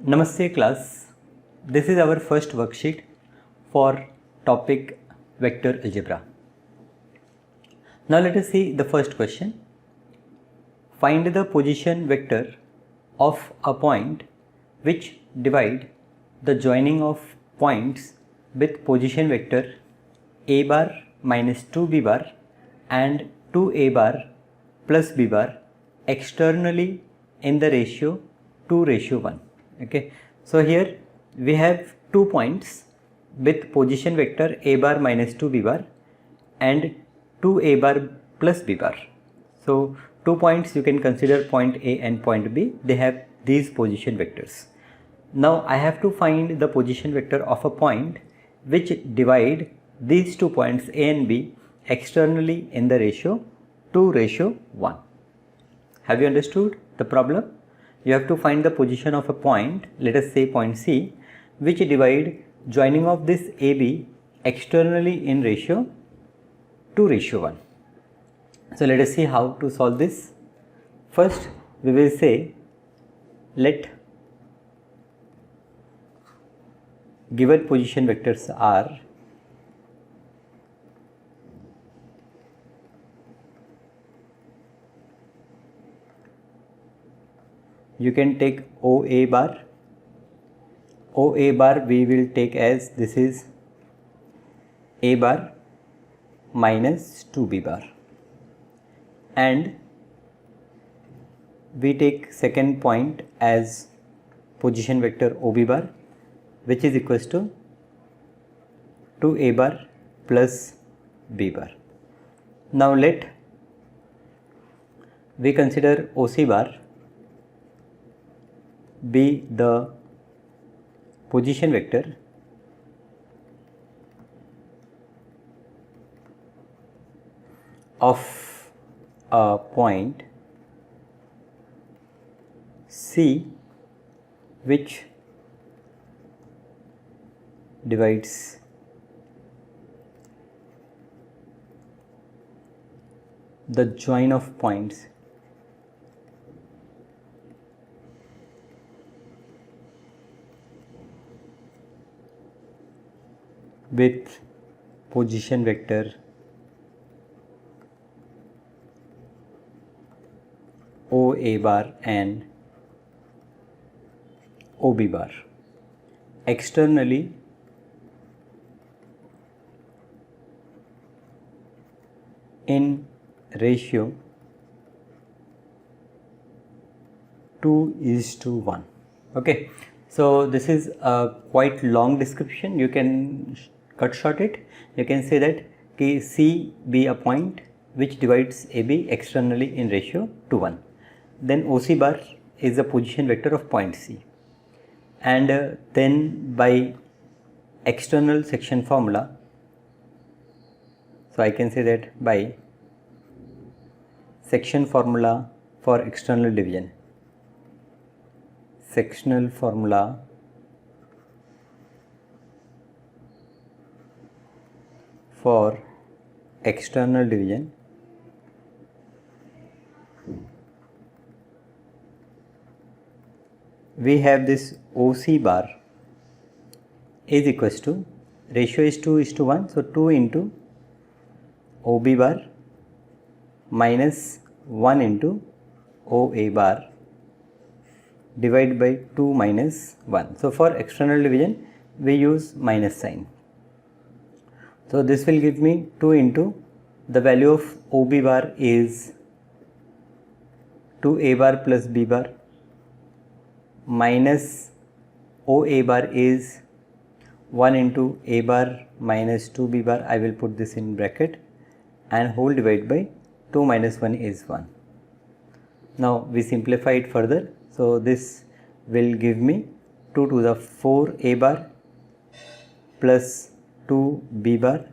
Namaste class, this is our first worksheet for topic vector algebra. Now let us see the first question. Find the position vector of a point which divide the joining of points with position vector a bar minus 2b bar and 2a bar plus b bar externally in the ratio 2:1. Okay, so here we have 2 points with position vector a bar minus 2b bar and 2a bar plus b bar. So 2 points you can consider point A and point B, they have these position vectors. Now I have to find the position vector of a point which divide these 2 points A and B externally in the ratio 2:1. Have you understood the problem? You have to find the position of a point, let us say point C, which divide joining of this AB externally in ratio 2:1. So let us see how to solve this. First we will say let given position vectors are you can take OA bar. OA bar we will take as this is A bar minus 2B bar, and we take second point as position vector OB bar, which is equals to 2A bar plus B bar. Now let we consider OC bar be the position vector of a point C which divides the join of points with position vector OA bar and OB bar externally in ratio 2:1. Okay, so this is a quite long description. You can cut short it. You can say that C be a point which divides AB externally in ratio 2:1. Then OC bar is the position vector of point C, and then by external section formula, so I can say that by section formula for external division, sectional formula for external division we have this OC bar is equals to, ratio is 2:1, so 2 into OB bar minus 1 into OA bar divided by 2 minus 1. So for external division we use minus sign. So this will give me 2 into the value of OB bar is 2A bar plus B bar minus OA bar is 1 into A bar minus 2B bar, I will put this in bracket, and whole divided by 2 minus 1 is 1. Now we simplify it further, so this will give me 2 to the 4 A bar plus 2 B bar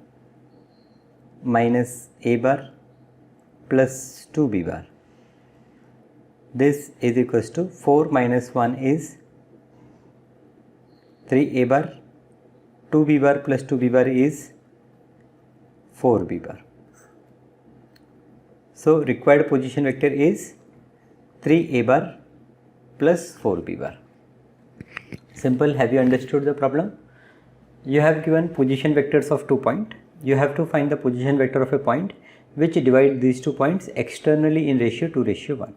minus A bar plus 2 B bar. This is equals to 4 minus 1 is 3A bar, 2B bar plus 2B bar is 4B bar. So required position vector is 3A bar plus 4B bar. Simple. Have you understood the problem? You have given position vectors of 2 points. You have to find the position vector of a point which divide these 2 points externally in ratio 2:1.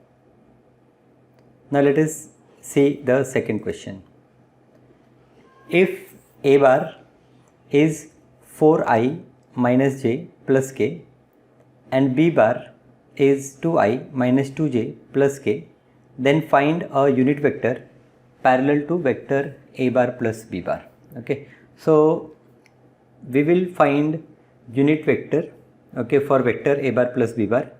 Now let us see the second question. If A bar is 4i minus j plus k and B bar is 2i minus 2j plus k, then find a unit vector parallel to vector A bar plus B bar. Okay, so we will find unit vector, okay, for vector A bar plus B bar.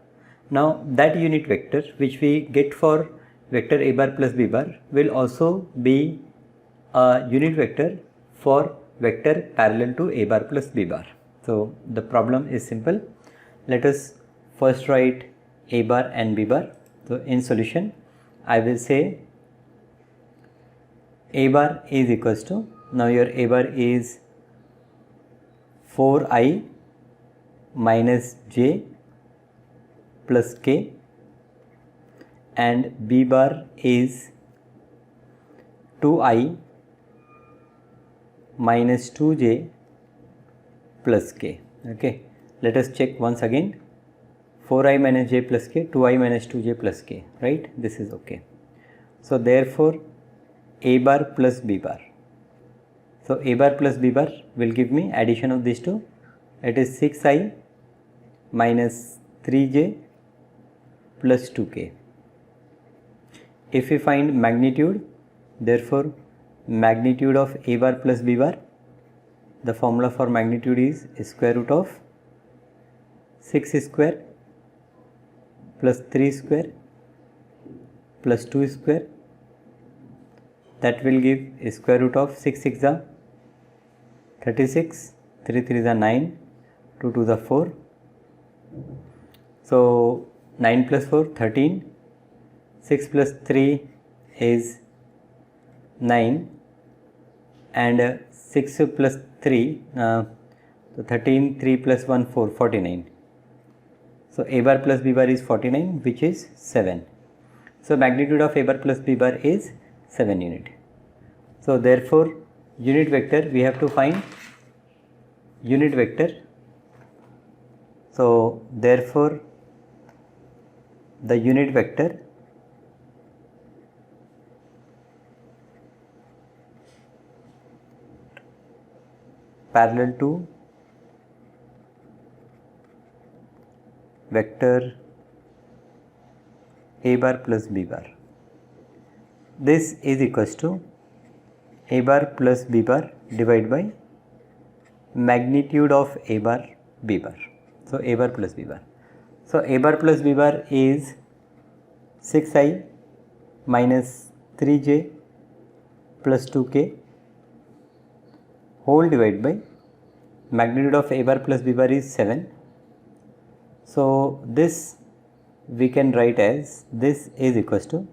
Now that unit vector which we get for vector A bar plus B bar will also be a unit vector for vector parallel to A bar plus B bar. So the problem is simple. Let us first write A bar and B bar. So in solution I will say A bar is equals to, now your A bar is 4i minus j plus k and B bar is 2i minus 2j plus k. Okay, let us check once again. 4i minus j plus k, 2i minus 2j plus k, right? This is okay. So therefore A bar plus B bar. So A bar plus B bar will give me addition of these two. It is 6i minus 3j plus 2k. If we find magnitude, therefore magnitude of A bar plus B bar, the formula for magnitude is square root of 6 square plus 3 square plus 2 square, that will give square root of 6 6 are 36, 3 3 are 9, 2 2 are 4. So 9 plus 4 13, 6 plus 3 is 9 and 6 plus 3, so 13, 3 plus 1 4, 49. So A bar plus B bar is 49, which is 7. So magnitude of A bar plus B bar is 7 unit. So therefore unit vector, we have to find unit vector. So therefore the unit vector parallel to vector A bar plus B bar, this is equals to A bar plus B bar divided by magnitude of A bar B bar. So A bar plus B bar. So A bar plus B bar is 6i minus 3j plus 2k whole divided by magnitude of A bar plus B bar is 7. So this we can write as, this is equals to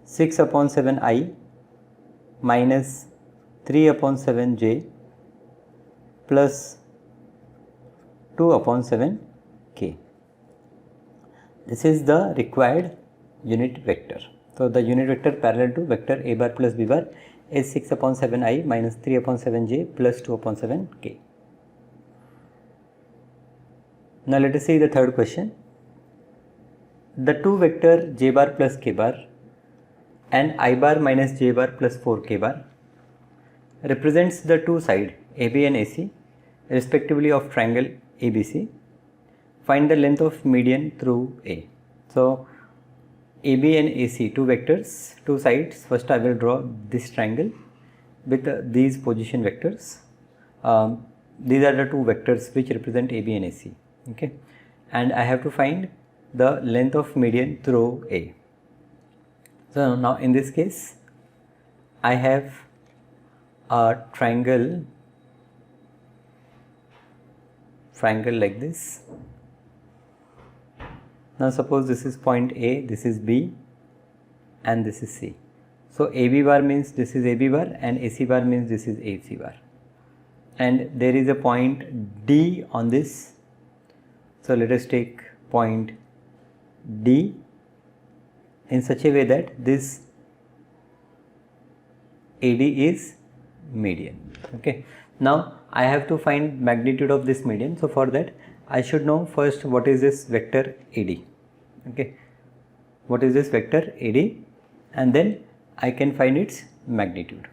6 upon 7i minus 3 upon 7j plus 2 upon 7k. This is the required unit vector. So the unit vector parallel to vector A bar plus B bar is 6 upon 7i minus 3 upon 7j plus 2 upon 7k. Now let us see the third question. The two vector j bar plus k bar and I bar minus j bar plus 4k bar represents the two sides AB and AC respectively of triangle ABC. Find the length of median through A. So AB and AC, two vectors, two sides. First I will draw this triangle with these position vectors. These are the two vectors which represent AB and AC. Okay, and I have to find the length of median through A. So now in this case I have a triangle like this. Now suppose this is point A, this is B and this is C. So AB bar means this is AB bar and AC bar means this is AC bar, and there is a point D on this. So let us take point D in such a way that this AD is median. Okay, now I have to find magnitude of this median. So for that I should know first what is this vector AD. Okay, what is this vector AD, and then I can find its magnitude.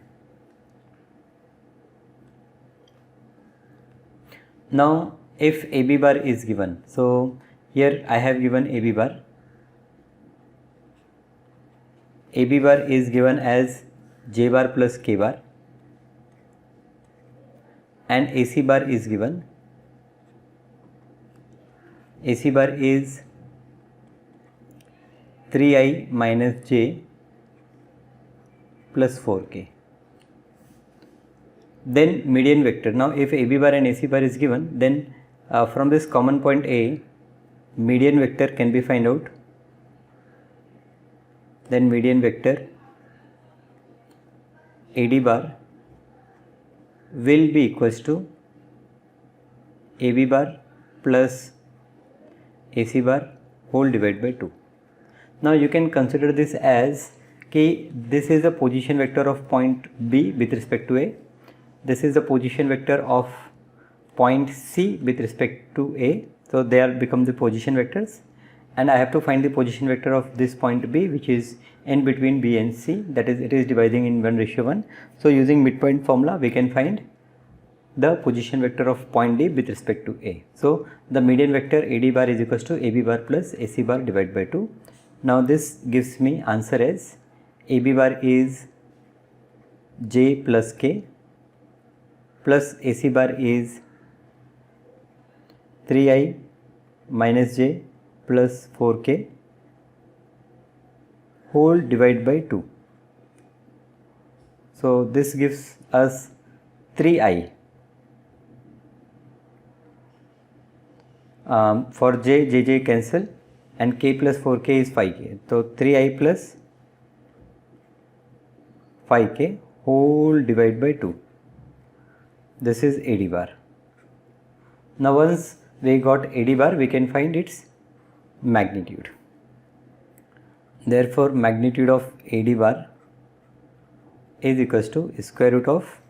Now if AB bar is given, so here I have given AB bar. AB bar is given as J bar plus K bar, and AC bar is given. AC bar is 3I minus J plus 4K. Then median vector. Now if AB bar and AC bar is given, then from this common point A, median vector can be found out. Then median vector AD bar will be equals to AB bar plus AC bar whole divided by 2. Now you can consider this as this is the position vector of point B with respect to A. This is the position vector of point C with respect to A. So they are become the position vectors, and I have to find the position vector of this point B, which is in between B and C, that is it is dividing in 1:1. So using midpoint formula we can find the position vector of point D with respect to A. So the median vector AD bar is equals to AB bar plus AC bar divided by 2. Now this gives me answer as AB bar is J plus K plus AC bar is 3I minus J plus 4K whole divided by 2. So this gives us 3I. For J cancel, and K plus 4K is 5K. So 3I plus 5K whole divided by 2. This is AD bar. Now once we got AD bar, we can find its magnitude. Therefore magnitude of AD bar is equals to square root of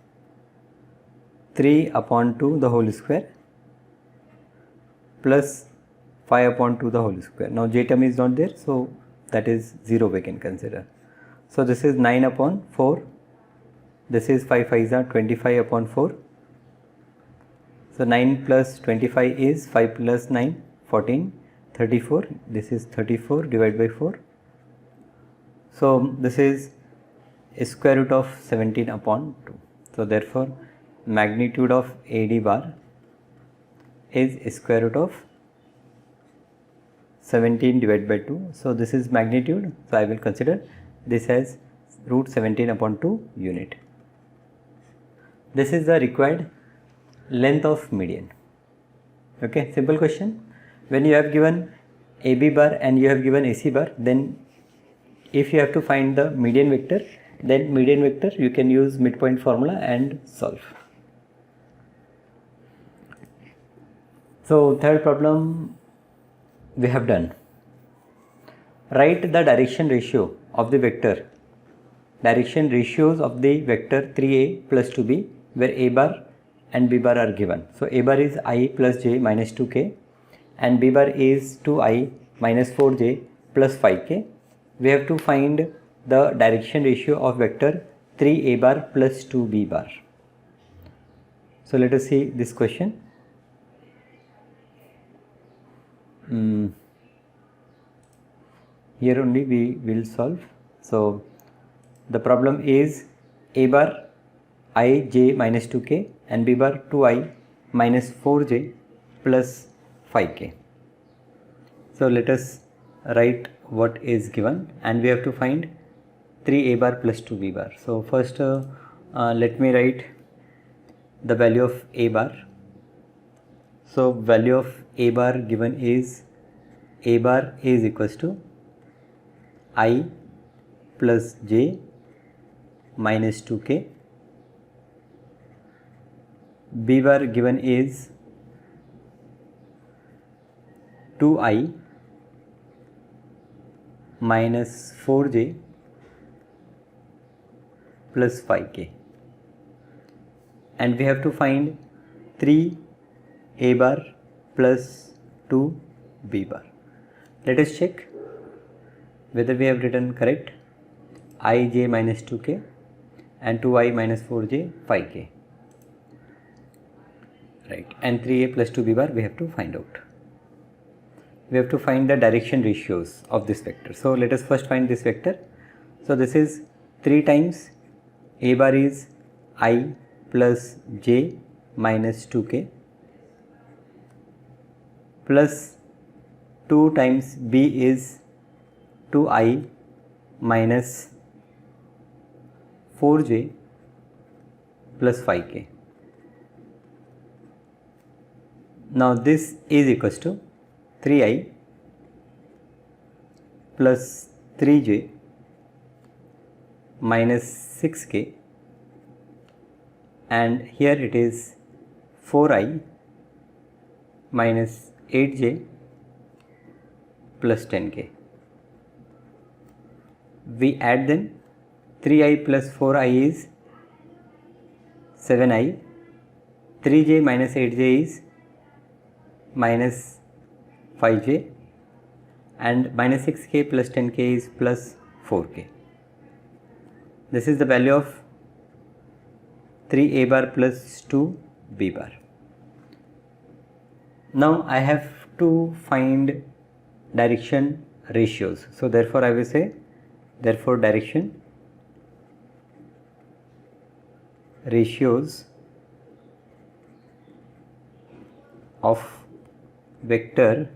3 upon 2 the whole square plus 5 upon 2 the whole square. Now J term is not there, so that is 0 we can consider. So this is 9 upon 4. This is 5 5s are 25 upon 4. So 9 plus 25 is 5 plus 9, 14, 34. This is 34 divided by 4. So this is square root of 17 upon 2. So therefore magnitude of AD bar is square root of 17 divided by 2. So this is magnitude. So I will consider this as root 17 upon 2 unit. This is the required length of median. Okay, simple question. When you have given AB bar and you have given AC bar, then if you have to find the median vector, then median vector you can use midpoint formula and solve. So third problem we have done. Write the direction ratio of the vector, direction ratios of the vector 3a plus 2b, where a bar and b bar are given. So a bar is I plus j minus 2k and b bar is 2i minus 4j plus 5k. We have to find the direction ratio of vector 3a bar plus 2b bar. So let us see this question. Here only we will solve. So the problem is a bar I j minus 2k and b bar 2i minus 4j plus 5k. So let us write what is given, and we have to find 3a bar plus 2b bar. So first let me write the value of a bar. So value of a bar given is a bar is equals to I plus j minus 2k. B bar given is 2i minus 4j plus 5k, and we have to find 3a bar plus 2b bar. Let us check whether we have written correct. ij minus 2k and 2i minus 4j 5k, right, and 3a plus 2b bar we have to find out. We have to find the direction ratios of this vector. So let us first find this vector. So this is 3 times a bar is I plus j minus 2k plus 2 times b is 2i minus 4j plus 5k. Now this is equals to 3i plus 3j minus 6k, and here it is 4i minus 8j plus 10k. We add them. 3i plus 4i is 7i, 3j minus 8j is minus 5j, and minus 6k plus 10k is plus 4k. This is the value of 3a bar plus 2b bar. Now I have to find direction ratios. So therefore I will say, therefore direction ratios of vector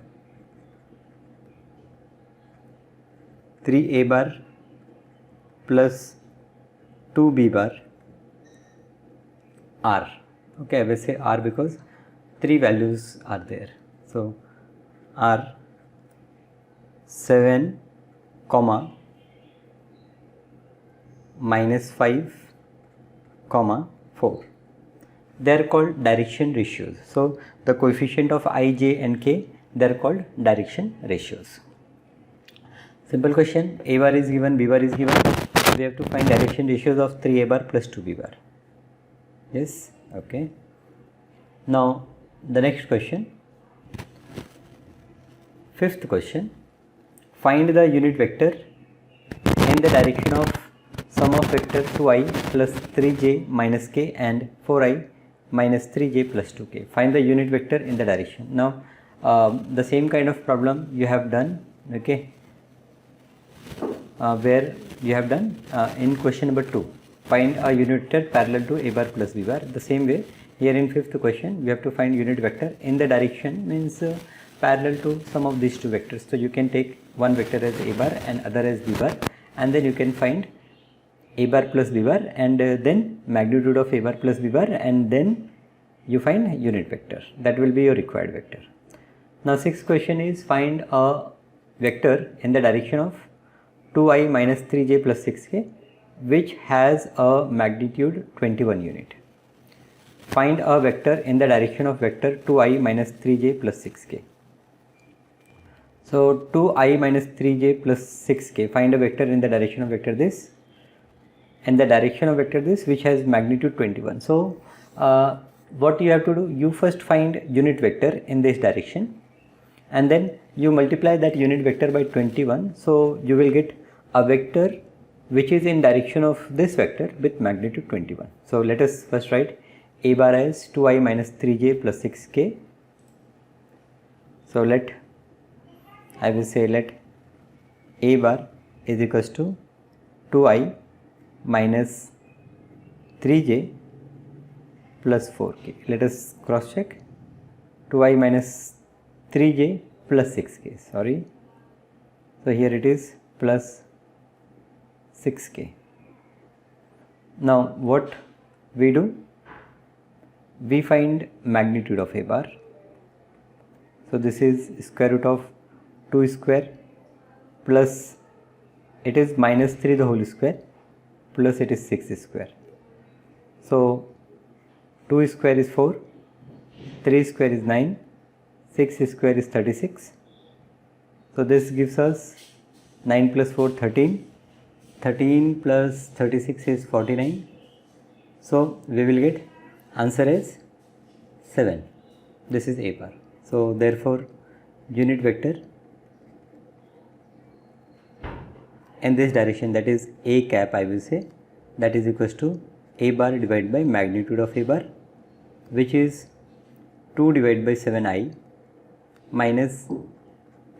3a bar plus 2b bar are, okay, I will say are because 3 values are there. So are 7, minus 5, 4. They are called direction ratios. So the coefficient of I, j and k, they are called direction ratios. Simple question, a bar is given, b bar is given. We have to find direction ratios of 3a bar plus 2b bar. Yes, okay. Now the next question, 5th question, find the unit vector in the direction of sum of vector 2i plus 3j minus k and 4i minus 3j plus 2k. Find the unit vector in the direction. Now the same kind of problem you have done, okay, where you have done in question number 2, find a unit vector parallel to a bar plus b bar. The same way here in 5th question we have to find unit vector in the direction, means parallel to some of these two vectors. So you can take one vector as a bar and other as b bar, and then you can find a bar plus b bar and then magnitude of a bar plus b bar, and then you find unit vector. That will be your required vector. Now 6th question is, find a vector in the direction of 2i minus 3j plus 6k which has a magnitude 21 unit. Find a vector in the direction of vector 2i minus 3j plus 6k. So 2i minus 3j plus 6k, find a vector in the direction of vector this, in the direction of vector this which has magnitude 21. So what you have to do, you first find unit vector in this direction and then you multiply that unit vector by 21. So you will get a vector which is in direction of this vector with magnitude 21. So let us first write a bar as 2i minus 3j plus 6k. So I will say let a bar is equals to 2i minus 3j plus 4k. Let us cross check. 2i minus 3j plus 6k, sorry. So here it is plus 6k. Now what we do? We find magnitude of a bar. So this is square root of 2 square plus it is minus 3 the whole square plus it is 6 square. So 2 square is 4, 3 square is 9, 6 square is 36. So this gives us 9 plus 4 13 13 plus 36 is 49. So we will get answer as 7. This is A bar. So therefore unit vector in this direction, that is A cap, I will say, that is equals to A bar divided by magnitude of A bar, which is 2 divided by 7I minus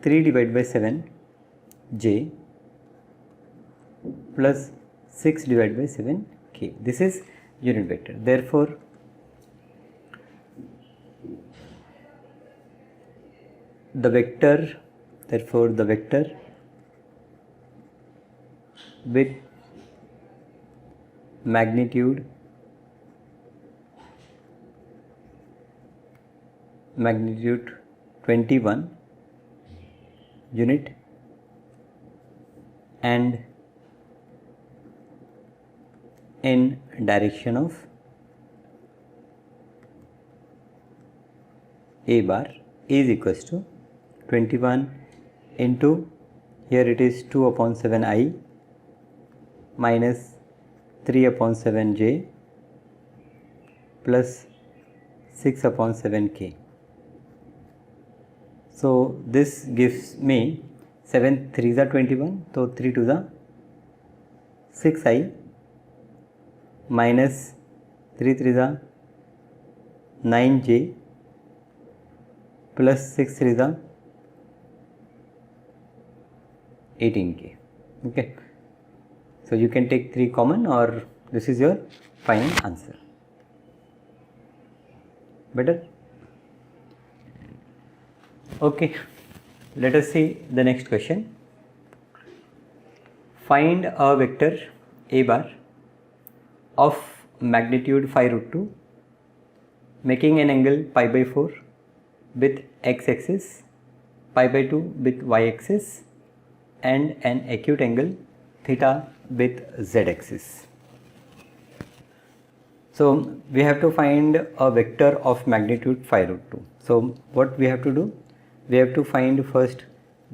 3 divided by 7J plus 6 divided by 7K. This is unit vector. Therefore the vector with magnitude 21 unit and in direction of A bar is equals to 21 into, here it is 2 upon 7I minus 3 upon 7J plus 6 upon 7K. So this gives me 7 3s are 21, so 3 2s are 6I minus 3 3s are 9J plus 6 3s are 18K. Okay. So you can take 3 common, or this is your final answer. Better? Okay, let us see the next question. Find a vector A bar of magnitude 5 root 2 making an angle pi by 4 with x axis, pi by 2 with y axis, and an acute angle theta with z axis. So we have to find a vector of magnitude 5 root 2. So what we have to do? We have to find first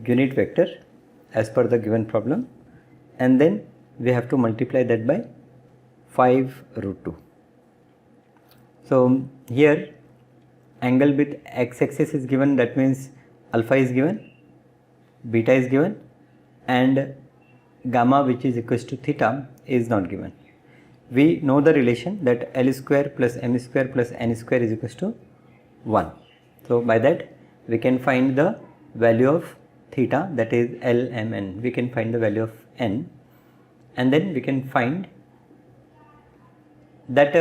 unit vector as per the given problem, and then we have to multiply that by 5 root 2. So here angle with x axis is given, that means alpha is given, beta is given, and gamma, which is equals to theta, is not given. We know the relation that L square plus m square plus n square is equals to 1. So by that we can find the value of theta, that is L, m, n. We can find the value of n, and then we can find that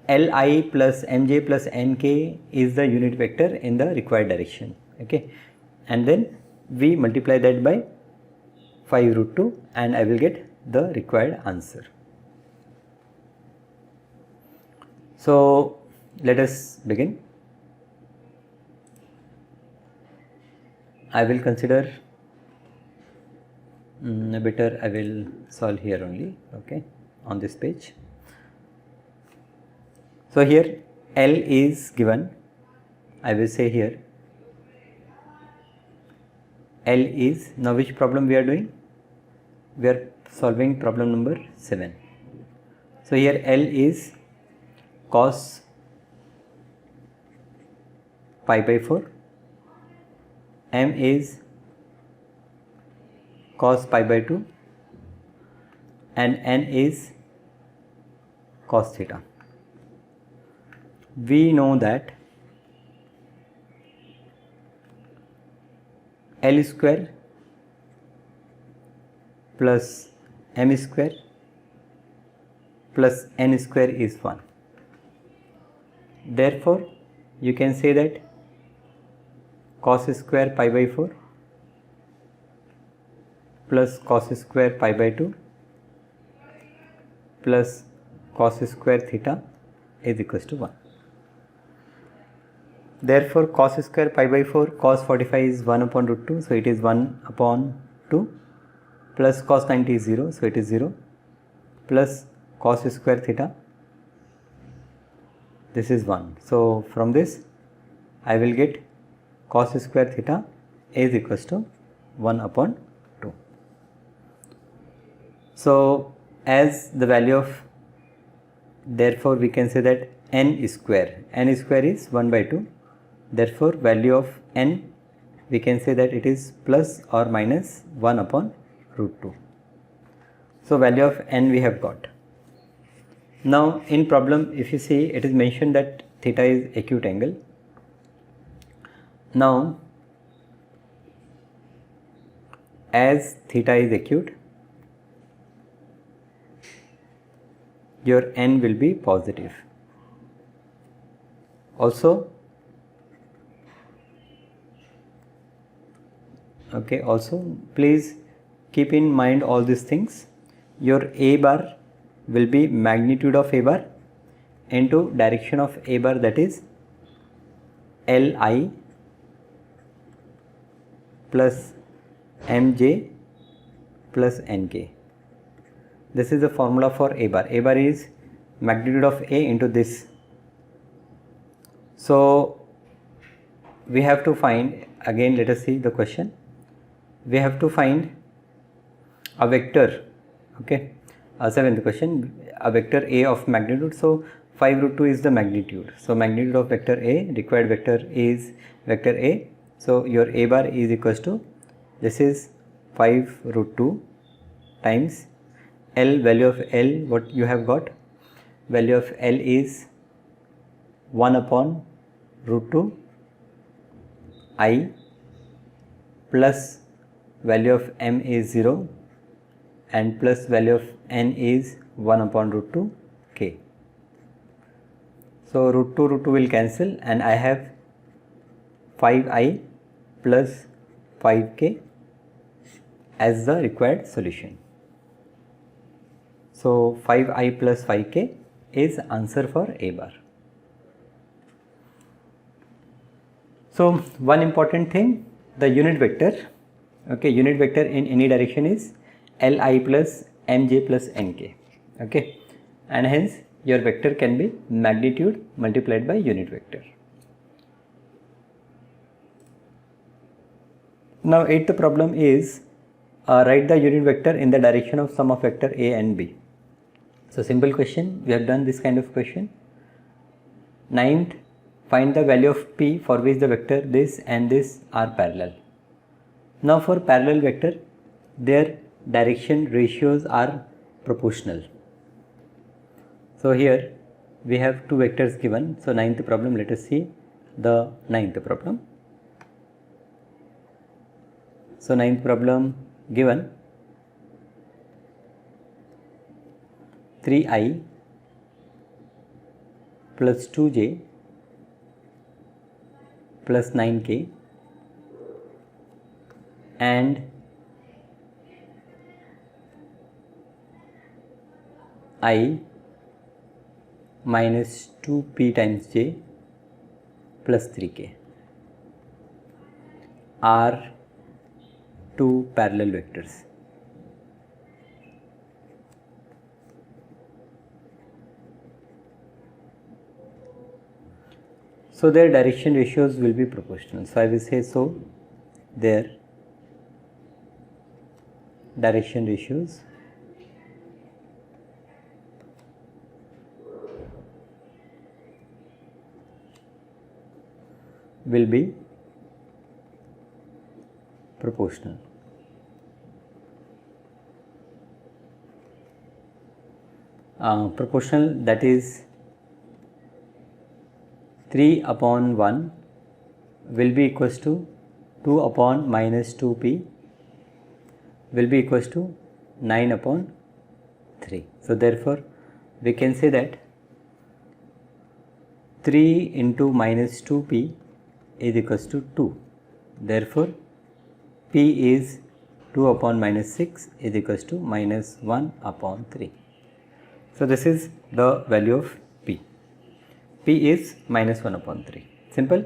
Li plus mj plus nk is the unit vector in the required direction. Okay, and then we multiply that by 5 root 2 and I will get the required answer. So let us begin. I will consider better I will solve here only, okay, on this page. So here L is given, I will say here L is, now which problem we are doing? We are solving problem number 7. So here L is cos pi by 4, m is cos pi by 2, and n is cos theta. We know that L square plus m square plus n square is 1. Therefore, you can say that cos square pi by 4 plus cos square pi by 2 plus cos square theta is equals to 1. Therefore, cos square pi by 4, cos 45 is 1 upon root 2, so it is 1 upon 2, plus cos 90 is 0, so it is 0, plus cos square theta, this is 1. So from this I will get cos square theta is equals to 1 upon 2. So as the value of, therefore we can say that n square is 1 by 2, therefore value of n we can say that it is plus or minus 1 upon root 2. So value of n we have got. Now in problem, if you see, it is mentioned that theta is acute angle. Now as theta is acute, your n will be positive. Also, okay, also please keep in mind all these things. Your a bar will be magnitude of a bar into direction of a bar, that is Li plus mj plus nk. This is the formula for a bar. A bar is magnitude of a into this. So we have to find, again let us see the question. We have to find a vector, okay, seventh question, a vector a of magnitude. So 5 root 2 is the magnitude. So magnitude of vector a, required vector is vector a. So your a bar is equals to, this is 5 root 2 times L, value of L, what you have got, value of L is 1 upon root 2 I, plus value of m is 0 and plus value of n is 1 upon root 2 k. So root 2 will cancel and I have 5i plus 5k as the required solution. So 5i plus 5k is answer for a bar. So one important thing, the unit vector, okay, unit vector in any direction is Li plus mj plus nk, okay, and hence your vector can be magnitude multiplied by unit vector. Now eighth problem is write the unit vector in the direction of sum of vector a and b. So simple question, we have done this kind of question. Ninth, find the value of p for which the vector this and this are parallel. Now for parallel vector, their direction ratios are proportional. So here we have two vectors given. So ninth problem, let us see the ninth problem. So ninth problem given 3i plus 2j plus 9k and I minus 2p times j plus 3k are two parallel vectors. So their direction ratios will be proportional. So I will say, so their direction ratios will be proportional. Proportional, that is 3 upon 1 will be equals to 2 upon minus 2p will be equals to 9 upon 3. So therefore we can say that 3 into minus 2p is equals to 2. Therefore p is 2 upon minus 6 is equals to minus 1 upon 3. So this is the value of p. P is minus 1 upon 3. Simple.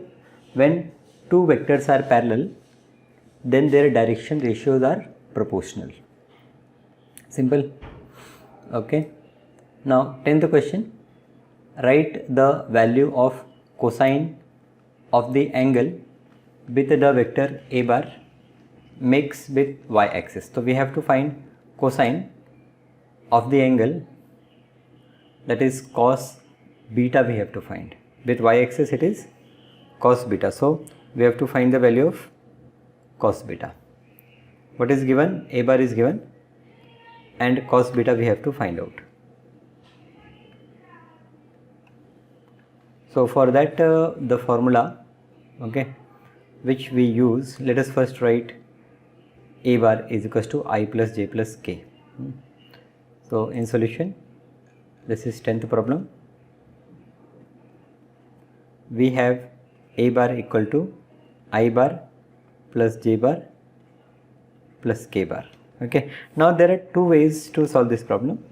When two vectors are parallel, then their direction ratios are proportional. Simple. Okay. Now 10th question. Write the value of cosine of the angle with the vector a bar mixed with y axis. So we have to find cosine of the angle, that is cos beta, we have to find. With y-axis it is cos beta, so we have to find the value of cos beta. What is given? A bar is given and cos beta we have to find out. So for that the formula, okay, which we use, let us first write A bar is equals to I plus j plus k. So in solution, this is 10th problem. We have A bar equal to I bar plus j bar plus k bar. Okay. Now there are two ways to solve this problem.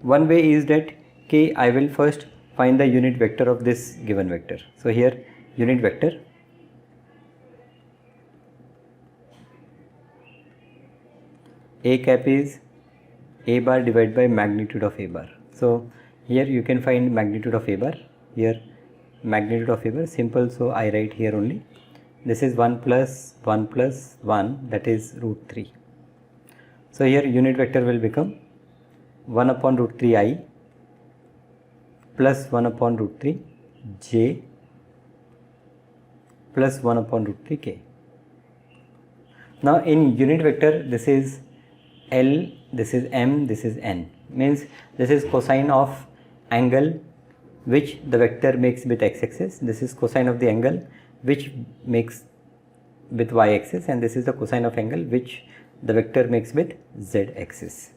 One way is that k, I will first find the unit vector of this given vector. So here unit vector A cap is A bar divided by magnitude of A bar. So here you can find magnitude of A bar. Here magnitude of A bar, simple, so I write here only. This is 1 plus 1 plus 1, that is root 3. So here unit vector will become 1 upon root 3 I plus 1 upon root 3 j plus 1 upon root 3 k. Now in unit vector, this is L, this is M, this is N, means this is cosine of angle which the vector makes with x-axis, this is cosine of the angle which makes with y-axis, and this is the cosine of angle which the vector makes with z-axis.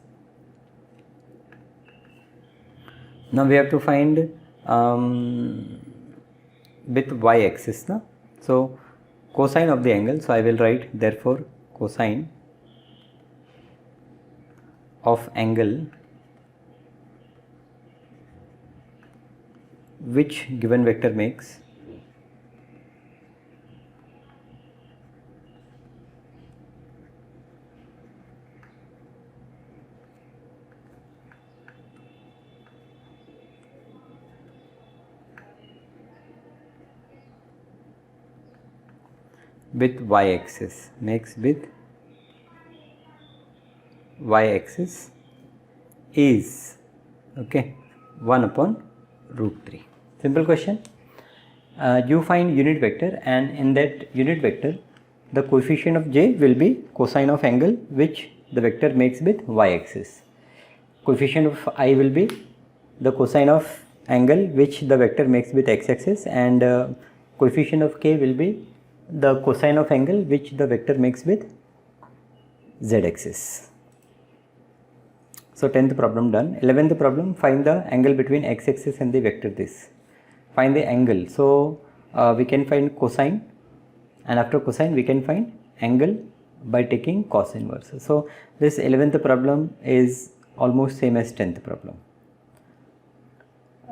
Now we have to find with y-axis, no? So cosine of the angle, so I will write therefore cosine of angle which given vector makes with y-axis, makes with y-axis is, okay, 1 upon root 3. Simple question. You find unit vector, and in that unit vector the coefficient of j will be cosine of angle which the vector makes with y-axis. Coefficient of I will be the cosine of angle which the vector makes with x-axis, and coefficient of k will be the cosine of angle which the vector makes with z-axis. So 10th problem done. 11th problem, find the angle between x-axis and the vector this. Find the angle. So we can find cosine, and after cosine we can find angle by taking cos inverse. So this 11th problem is almost same as 10th problem.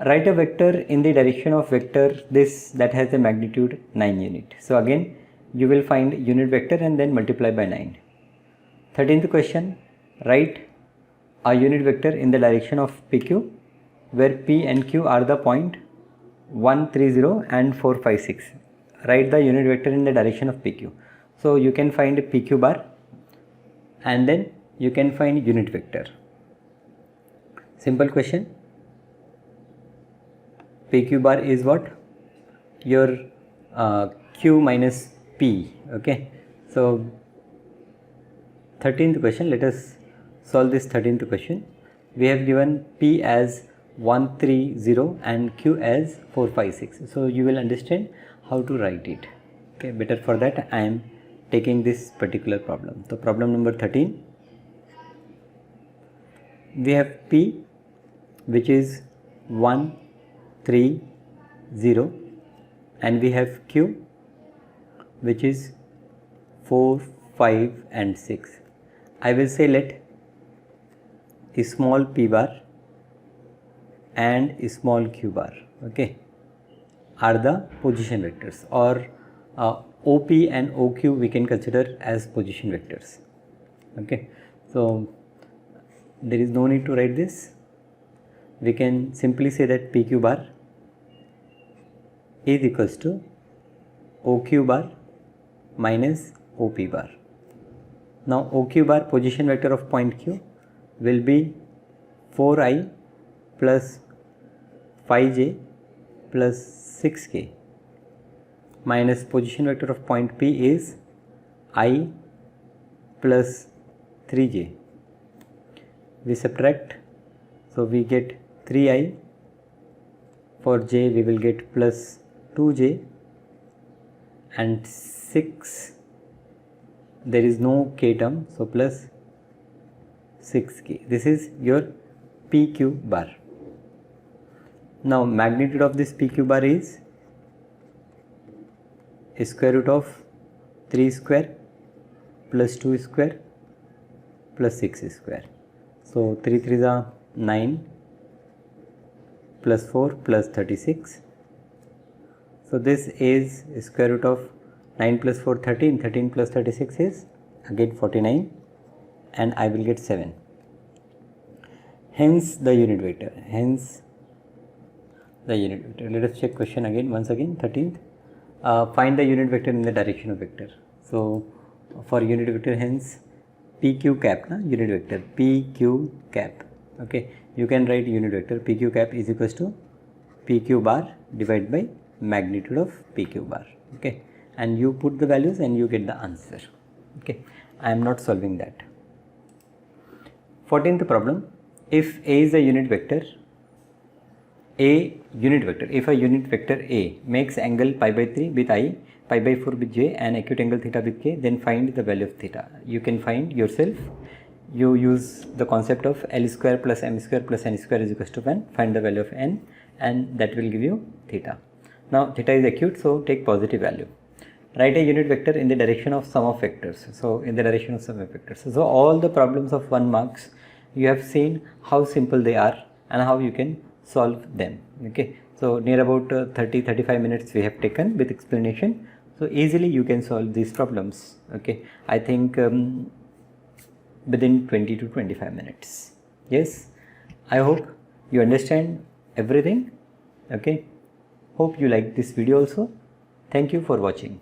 Write a vector in the direction of vector this that has a magnitude 9 unit. So again you will find unit vector and then multiply by 9. 13th question, write a unit vector in the direction of PQ where P and Q are the point 1, 3, 0 and 4, 5, 6. Write the unit vector in the direction of PQ. So you can find PQ bar and then you can find unit vector. Simple question. PQ bar is what? Your Q minus P. Okay. So 13th question, let us solve this 13th question. We have given P as 1, 3, 0 and Q as 4, 5, 6. So you will understand how to write it. Okay, better for that I am taking this particular problem. So problem number 13. We have P which is 1, 3, 0 and we have Q which is 4, 5 and 6. I will say let a small p bar and a small q bar, okay, are the position vectors, or OP and OQ we can consider as position vectors. Okay, so there is no need to write this. We can simply say that PQ bar is equals to OQ bar minus OP bar. Now OQ bar, position vector of point Q, will be 4i plus 5j plus 6k minus position vector of point P is I plus 3j. We subtract, so we get 3i. For j we will get plus 2j, and 6, there is no k term, so plus 6k. This is your PQ bar. Now magnitude of this PQ bar is square root of 3 square plus 2 square plus 6 square. So 3 3s are 9 plus 4 plus 36. So this is square root of 9 plus 4 13, 13 plus 36 is again 49, and I will get 7. Hence the unit vector. Let us check question again, once again. 13th, find the unit vector in the direction of vector. So for unit vector, hence PQ cap, unit vector PQ cap. Okay, you can write unit vector PQ cap is equals to PQ bar divided by magnitude of PQ bar. Okay, and you put the values and you get the answer. Okay, I am not solving that. 14th problem, if A is a unit vector, if a unit vector A makes angle pi by 3 with I, pi by 4 with j, and acute angle theta with k, then find the value of theta. You can find yourself. You use the concept of L square plus m square plus n square is equals to 1. Find the value of n, and that will give you theta. Now theta is acute, so take positive value. Write a unit vector in the direction of sum of vectors. So in the direction of sum of vectors. So all the problems of 1 marks, you have seen how simple they are and how you can solve them. Okay, so near about 30-35 minutes we have taken with explanation. So easily you can solve these problems. Okay, I think within 20 to 25 minutes. Yes, I hope you understand everything. Okay, hope you like this video also. Thank you for watching.